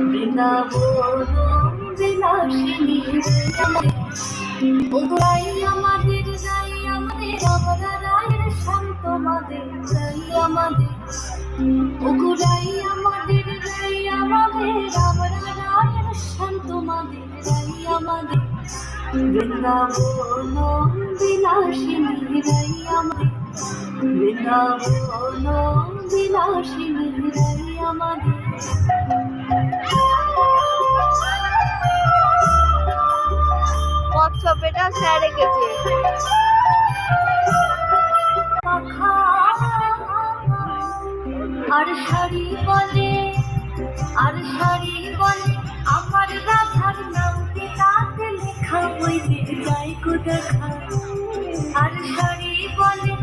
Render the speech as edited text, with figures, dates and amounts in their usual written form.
বৃন্দাবন বিলাসিনী ওগোরাই আমাদের যাই আমাদের আমরা রায়ের শান্ত মাদের যাই আমাদের ওগোরাই আমাদের যাই আমাদের আমরা রায়ের শান্ত মাদের যাই আমাদের বৃন্দাবন বিলাসিনী যাই আমাদের বৃন্দাবন বিলাসিনী যাই আমাদের কচ্ছপেটা স্যার রেখেছে। আর শাড়ি বলে আমার রাধার নামটি তাতে লেখা বইতে যাই গো দেখা। আর শাড়ি বলে